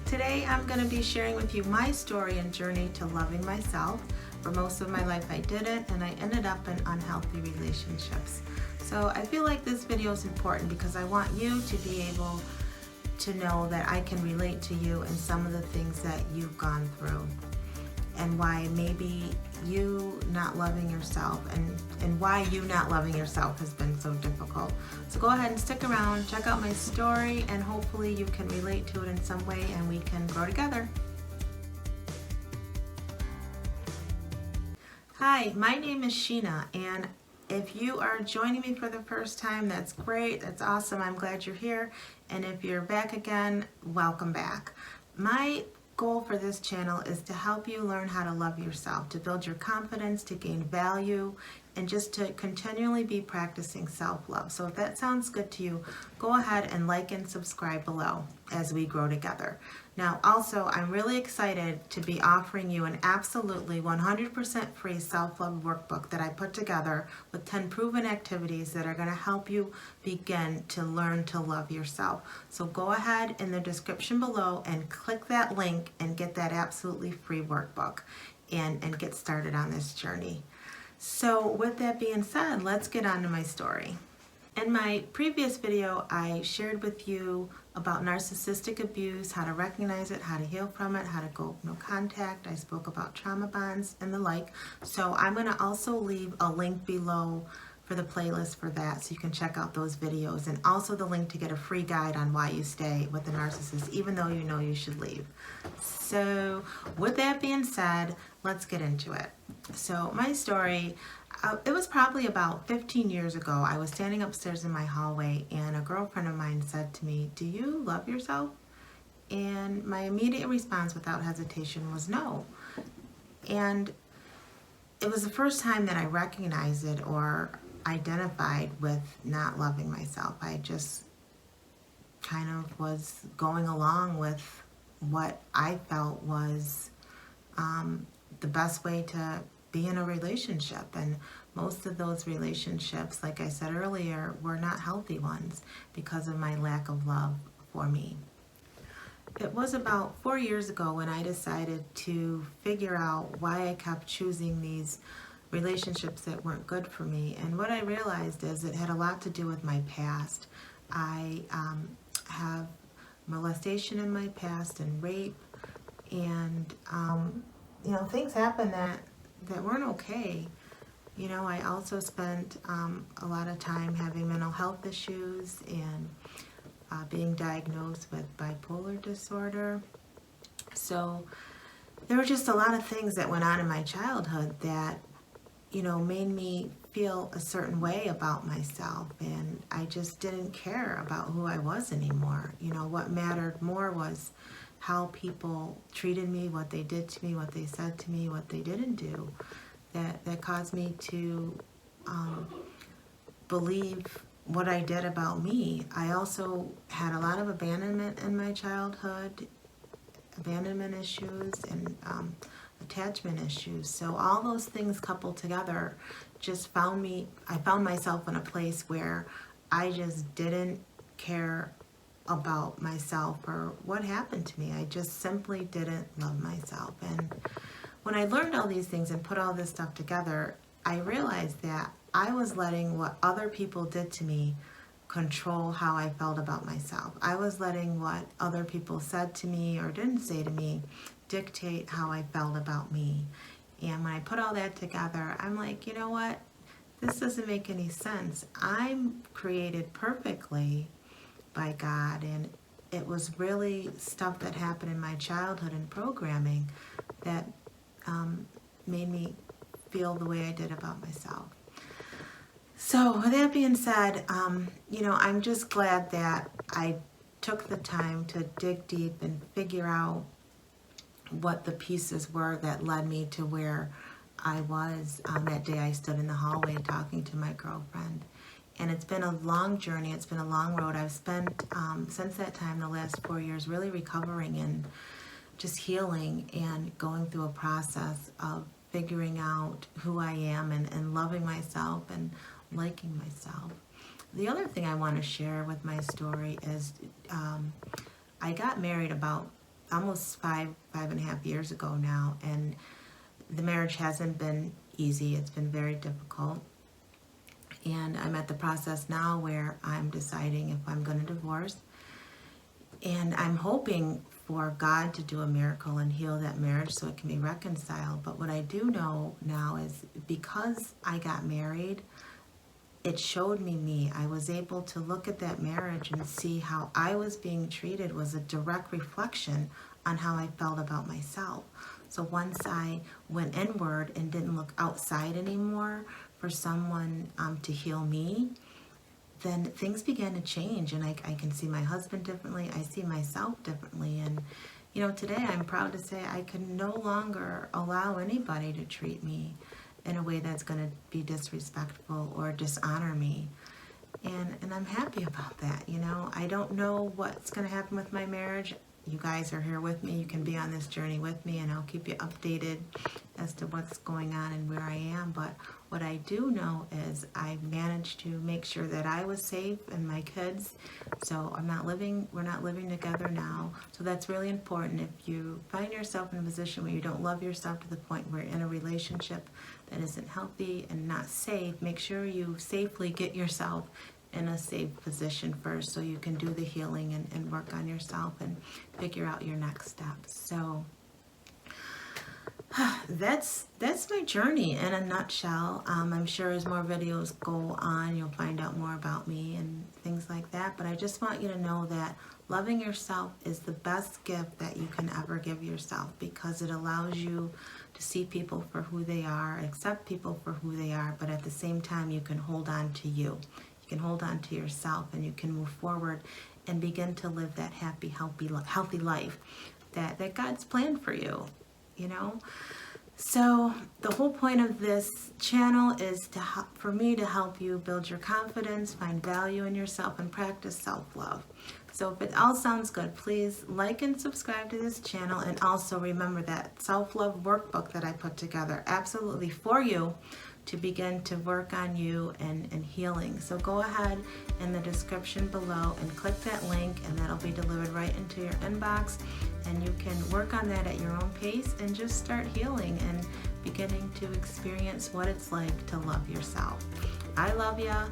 Today I'm going to be sharing with you my story and journey to loving myself. For most of my life I didn't, and I ended up in unhealthy relationships. So I feel like this video is important because I want you to be able to know that I can relate to you in some of the things that you've gone through, and why maybe you not loving yourself and why you not loving yourself has been so difficult. So go ahead and stick around, check out my story, and hopefully you can relate to it in some way and we can grow together. Hi, my name is Shena, and if you are joining me for the first time, that's great, that's awesome, I'm glad you're here. And if you're back again, welcome back. My goal for this channel is to help you learn how to love yourself, to build your confidence, to gain value, and just to continually be practicing self-love. So if that sounds good to you, go ahead and like and subscribe below as we grow together. Now also, I'm really excited to be offering you an absolutely 100% free self-love workbook that I put together with 10 proven activities that are going to help you begin to learn to love yourself. So go ahead in the description below and click that link and get that absolutely free workbook and get started on this journey. So with that being said, let's get on to my story. In my previous video, I shared with you about narcissistic abuse, how to recognize it, how to heal from it, how to go no contact. I spoke about trauma bonds and the like. So I'm going to also leave a link below for the playlist for that, so you can check out those videos, and also the link to get a free guide on why you stay with the narcissist even though you know you should leave. So with that being said, let's get into it. So my story, it was probably about 15 years ago. I was standing upstairs in my hallway and a girlfriend of mine said to me, "Do you love yourself?" And my immediate response without hesitation was no. And it was the first time that I recognized it or identified with not loving myself. I just kind of was going along with what I felt was the best way to be in a relationship, and most of those relationships, like I said earlier, were not healthy ones because of my lack of love for me. It was about 4 years ago when I decided to figure out why I kept choosing these relationships that weren't good for me, and what I realized is it had a lot to do with my past. I have molestation in my past and rape, and you know, things happen that weren't okay. You know, I also spent a lot of time having mental health issues and being diagnosed with bipolar disorder. So there were just a lot of things that went on in my childhood that, you know, made me feel a certain way about myself, and I just didn't care about who I was anymore. You know, what mattered more was how people treated me, what they did to me, what they said to me, what they didn't do. That caused me to believe what I did about me. I also had a lot of abandonment in my childhood, abandonment issues and attachment issues. So all those things coupled together just I found myself in a place where I just didn't care about myself or what happened to me. I just simply didn't love myself. And when I learned all these things and put all this stuff together, I realized that I was letting what other people did to me control how I felt about myself. I was letting what other people said to me or didn't say to me dictate how I felt about me. And when I put all that together, I'm like, you know what? This doesn't make any sense. I'm created perfectly by God, and it was really stuff that happened in my childhood and programming that made me feel the way I did about myself. So with that being said, you know, I'm just glad that I took the time to dig deep and figure out what the pieces were that led me to where I was that day I stood in the hallway talking to my girlfriend. And it's been a long journey, it's been a long road. I've spent, since that time, the last 4 years, really recovering and just healing and going through a process of figuring out who I am and loving myself and liking myself. The other thing I want to share with my story is I got married about almost 5.5 years ago now, and the marriage hasn't been easy. It's been very difficult. And I'm at the process now where I'm deciding if I'm going to divorce. And I'm hoping for God to do a miracle and heal that marriage so it can be reconciled. But what I do know now is because I got married, it showed me. I was able to look at that marriage and see how I was being treated was a direct reflection on how I felt about myself. So once I went inward and didn't look outside anymore for someone to heal me, then things began to change, and I can see my husband differently. I see myself differently. And today I'm proud to say I can no longer allow anybody to treat me in a way that's going to be disrespectful or dishonor me. And I'm happy about that. I don't know what's going to happen with my marriage. You guys are here with me. You can be on this journey with me, and I'll keep you updated as to what's going on and where I am. But what I do know is I managed to make sure that I was safe and my kids. So we're not living together now. So that's really important. If you find yourself in a position where you don't love yourself to the point where you're in a relationship that isn't healthy and not safe, make sure you safely get yourself in a safe position first so you can do the healing and work on yourself and figure out your next steps. So that's my journey in a nutshell. I'm sure as more videos go on, you'll find out more about me and things like that. But I just want you to know that loving yourself is the best gift that you can ever give yourself, because it allows you to see people for who they are, accept people for who they are, but at the same time you can hold on to you. You can hold on to yourself, and you can move forward and begin to live that happy, healthy life that God's planned for you, So the whole point of this channel is for me to help you build your confidence, find value in yourself, and practice self-love. So if it all sounds good, please like and subscribe to this channel, and also remember that self-love workbook that I put together absolutely for you to begin to work on you and healing. So go ahead in the description below and click that link, and that'll be delivered right into your inbox, and you can work on that at your own pace and just start healing and beginning to experience what it's like to love yourself. I love ya.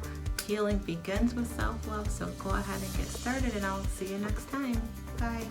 Healing begins with self-love, so go ahead and get started, and I'll see you next time. Bye.